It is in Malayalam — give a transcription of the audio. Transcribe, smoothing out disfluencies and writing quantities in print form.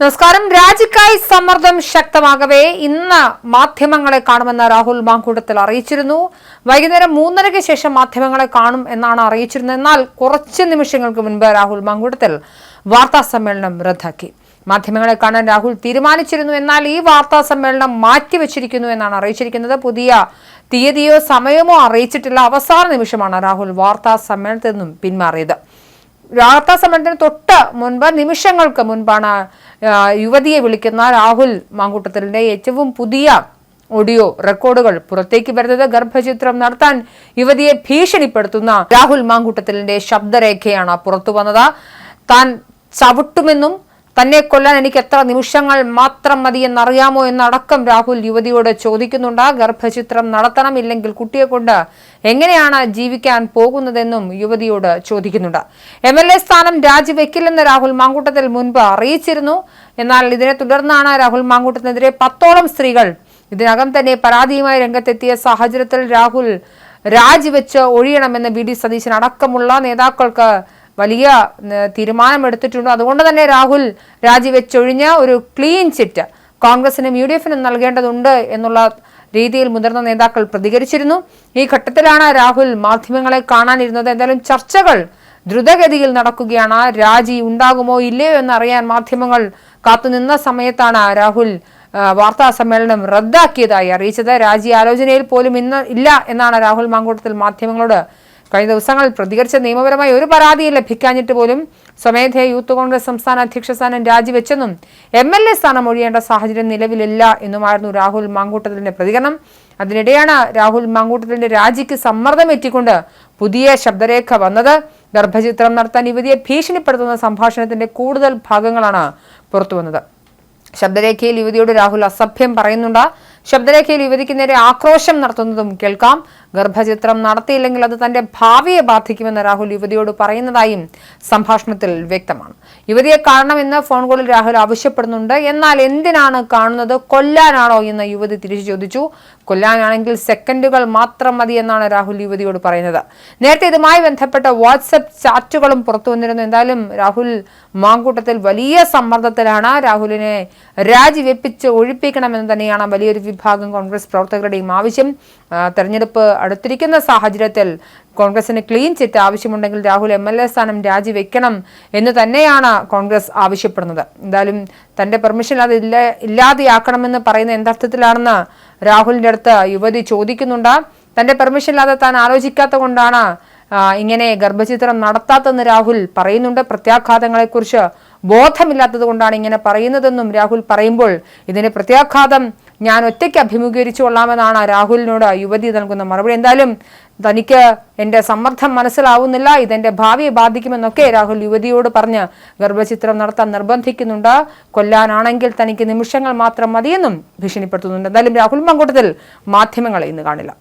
നമസ്കാരം. രാജിക്കായി സമ്മർദ്ദം ശക്തമാകവേ ഇന്ന് മാധ്യമങ്ങളെ കാണുമെന്ന് രാഹുൽ മാങ്കൂട്ടത്തിൽ അറിയിച്ചിരുന്നു. വൈകുന്നേരം 3:30-ക്ക് ശേഷം മാധ്യമങ്ങളെ കാണും എന്നാണ് അറിയിച്ചിരുന്നത്. എന്നാൽ കുറച്ച് നിമിഷങ്ങൾക്ക് മുൻപ് രാഹുൽ മാങ്കൂട്ടത്തിൽ വാർത്താ സമ്മേളനം റദ്ദാക്കി. മാധ്യമങ്ങളെ കാണാൻ രാഹുൽ തീരുമാനിച്ചിരുന്നു, എന്നാൽ ഈ വാർത്താ സമ്മേളനം മാറ്റിവെച്ചിരിക്കുന്നു എന്നാണ് അറിയിച്ചിരിക്കുന്നത്. പുതിയ തീയതിയോ സമയമോ അറിയിച്ചിട്ടില്ല. അവസാന നിമിഷമാണ് രാഹുൽ വാർത്താ സമ്മേളനത്തിൽ നിന്നും പിന്മാറിയത്. വാർത്താ സമ്മേളനത്തിന് തൊട്ട് മുൻപ്, നിമിഷങ്ങൾക്ക് മുൻപാണ് യുവതിയെ വിളിക്കുന്ന രാഹുൽ മാങ്കൂട്ടത്തിലിന്റെ ഏറ്റവും പുതിയ ഓഡിയോ റെക്കോർഡുകൾ പുറത്തേക്ക് വരുന്നത്. ഗർഭചിത്രം നടത്താൻ യുവതിയെ ഭീഷണിപ്പെടുത്തുന്ന രാഹുൽ മാങ്കൂട്ടത്തിലിന്റെ ശബ്ദരേഖയാണ് പുറത്തു വന്നത്. താൻ ചവിട്ടുമെന്നും തന്നെ കൊല്ലാൻ എനിക്ക് എത്ര നിമിഷങ്ങൾ മാത്രം മതി എന്നറിയാമോ എന്നടക്കം രാഹുൽ യുവതിയോട് ചോദിക്കുന്നുണ്ട്. ഗർഭചിത്രം നടത്തണം, ഇല്ലെങ്കിൽ കുട്ടിയെ കൊണ്ട് എങ്ങനെയാണ് ജീവിക്കാൻ പോകുന്നതെന്നും യുവതിയോട് ചോദിക്കുന്നുണ്ട്. MLA സ്ഥാനം രാജിവെക്കില്ലെന്ന് രാഹുൽ മാങ്കൂട്ടത്തിൽ മുൻപ് അറിയിച്ചിരുന്നു. എന്നാൽ ഇതിനെ തുടർന്നാണ് രാഹുൽ മാങ്കൂട്ടത്തിനെതിരെ 10ഓളം സ്ത്രീകൾ ഇതിനകം തന്നെ പരാതിയുമായി രംഗത്തെത്തിയ സാഹചര്യത്തിൽ രാഹുൽ രാജിവെച്ച് ഒഴിയണമെന്ന് VD സതീശൻ അടക്കമുള്ള നേതാക്കൾക്ക് വലിയ തീരുമാനമെടുത്തിട്ടുണ്ട്. അതുകൊണ്ട് തന്നെ രാഹുൽ രാജിവെച്ചൊഴിഞ്ഞ ഒരു ക്ലീൻ ചിറ്റ് കോൺഗ്രസിനും UDF-നും നൽകേണ്ടതുണ്ട് എന്നുള്ള രീതിയിൽ മുതിർന്ന നേതാക്കൾ പ്രതികരിച്ചിരുന്നു. ഈ ഘട്ടത്തിലാണ് രാഹുൽ മാധ്യമങ്ങളെ കാണാനിരുന്നത്. എന്തായാലും ചർച്ചകൾ ദ്രുതഗതിയിൽ നടക്കുകയാണ്. രാജി ഉണ്ടാകുമോ ഇല്ലയോ എന്നറിയാൻ മാധ്യമങ്ങൾ കാത്തുനിന്ന സമയത്താണ് രാഹുൽ വാർത്താ സമ്മേളനം റദ്ദാക്കിയതായി അറിയിച്ചത്. രാജി ആലോചനയിൽ പോലും ഇന്ന് ഇല്ല എന്നാണ് രാഹുൽ മാങ്കൂട്ടത്തിൽ മാധ്യമങ്ങളോട് കഴിഞ്ഞ ദിവസങ്ങളിൽ പ്രതികരിച്ച. നിയമപരമായി ഒരു പരാതിയും ലഭിക്കാഞ്ഞിട്ട് പോലും സ്വമേധയാ യൂത്ത് കോൺഗ്രസ് സംസ്ഥാന അധ്യക്ഷ സ്ഥാനം രാജിവെച്ചെന്നും MLA സ്ഥാനം ഒഴിയേണ്ട സാഹചര്യം നിലവിലില്ല എന്നുമായിരുന്നു രാഹുൽ മാങ്കൂട്ടത്തിലിന്റെ പ്രതികരണം. അതിനിടെയാണ് രാഹുൽ മാങ്കൂട്ടത്തിലിന്റെ രാജിക്ക് സമ്മർദ്ദമെത്തിക്കൊണ്ട് പുതിയ ശബ്ദരേഖ വന്നത്. ഗർഭചിത്രം നടത്താൻ യുവതിയെ ഭീഷണിപ്പെടുത്തുന്ന സംഭാഷണത്തിന്റെ കൂടുതൽ ഭാഗങ്ങളാണ് പുറത്തുവന്നത്. ശബ്ദരേഖയിൽ യുവതിയോട് രാഹുൽ അസഭ്യം പറയുന്നുണ്ട്. ശബ്ദരേഖയിൽ യുവതിക്ക് നേരെ ആക്രോശം നടത്തുന്നതും കേൾക്കാം. ഗർഭചിത്രം നടത്തിയില്ലെങ്കിൽ അത് തന്റെ ഭാവിയെ ബാധിക്കുമെന്ന് രാഹുൽ യുവതിയോട് പറയുന്നതായും സംഭാഷണത്തിൽ വ്യക്തമാണ്. യുവതിയെ കാണണമെന്ന് ഫോൺ കോളിൽ രാഹുൽ ആവശ്യപ്പെടുന്നുണ്ട്. എന്നാൽ എന്തിനാണ് കാണുന്നത്? കൊല്ലാനാണോ എന്ന് യുവതി തിരിച്ചു ചോദിച്ചു. കൊല്ലാനാണെങ്കിൽ സെക്കൻഡുകൾ മാത്രം മതി എന്നാണ് രാഹുൽ യുവതിയോട് പറയുന്നത്. നേരത്തെ ഇതുമായി ബന്ധപ്പെട്ട വാട്സപ്പ് ചാറ്റുകളും പുറത്തു വന്നിരുന്നു. എന്തായാലും രാഹുൽ മാങ്കൂട്ടത്തിൽ വലിയ സമ്മർദ്ദത്തിലാണ്. രാഹുലിനെ രാജിവെപ്പിച്ച് ഒഴിപ്പിക്കണമെന്ന് തന്നെയാണ് വലിയൊരു വിഭാഗം കോൺഗ്രസ് പ്രവർത്തകരുടെയും ആവശ്യം. തെരഞ്ഞെടുപ്പ് അടുത്തിരിക്കുന്ന സാഹചര്യത്തിൽ കോൺഗ്രസിന് ക്ലീൻ ചിറ്റ് ആവശ്യമുണ്ടെങ്കിൽ രാഹുൽ MLA സ്ഥാനം രാജിവെക്കണം എന്ന് തന്നെയാണ് കോൺഗ്രസ് ആവശ്യപ്പെടുന്നത്. എന്തായാലും തന്റെ പെർമിഷൻ അത് ഇല്ലാതെയാക്കണമെന്ന് പറയുന്ന എന്തർത്ഥത്തിലാണെന്ന് രാഹുലിന്റെ അടുത്ത് യുവതി ചോദിക്കുന്നുണ്ട്. തന്റെ പെർമിഷൻ ഇല്ലാതെ താൻ ആലോചിക്കാത്ത കൊണ്ടാണ് ഇങ്ങനെ ഗർഭചിത്രം നടത്താത്തെന്ന് രാഹുൽ പറയുന്നുണ്ട്. പ്രത്യാഘാതങ്ങളെക്കുറിച്ച് ബോധമില്ലാത്തത് കൊണ്ടാണ് ഇങ്ങനെ പറയുന്നതെന്നും രാഹുൽ പറയുമ്പോൾ ഇതിന്റെ പ്രത്യാഘാതം ഞാൻ ഒറ്റയ്ക്ക് അഭിമുഖീകരിച്ചു കൊള്ളാമെന്നാണ് രാഹുലിനോട് യുവതി നൽകുന്ന മറുപടി. എന്തായാലും തനിക്ക് എന്റെ സമ്മർദ്ദം മനസ്സിലാവുന്നില്ല, ഇതെന്റെ ഭാവിയെ ബാധിക്കുമെന്നൊക്കെ രാഹുൽ യുവതിയോട് പറഞ്ഞ് ഗർഭചിത്രം നടത്താൻ നിർബന്ധിക്കുന്നുണ്ട്. കൊല്ലാനാണെങ്കിൽ തനിക്ക് നിമിഷങ്ങൾ മാത്രം മതിയെന്നും ഭീഷണിപ്പെടുത്തുന്നുണ്ട്. എന്തായാലും രാഹുൽ മാങ്കൂട്ടത്തിൽ മാധ്യമങ്ങളെ ഇന്ന് കാണില്ല.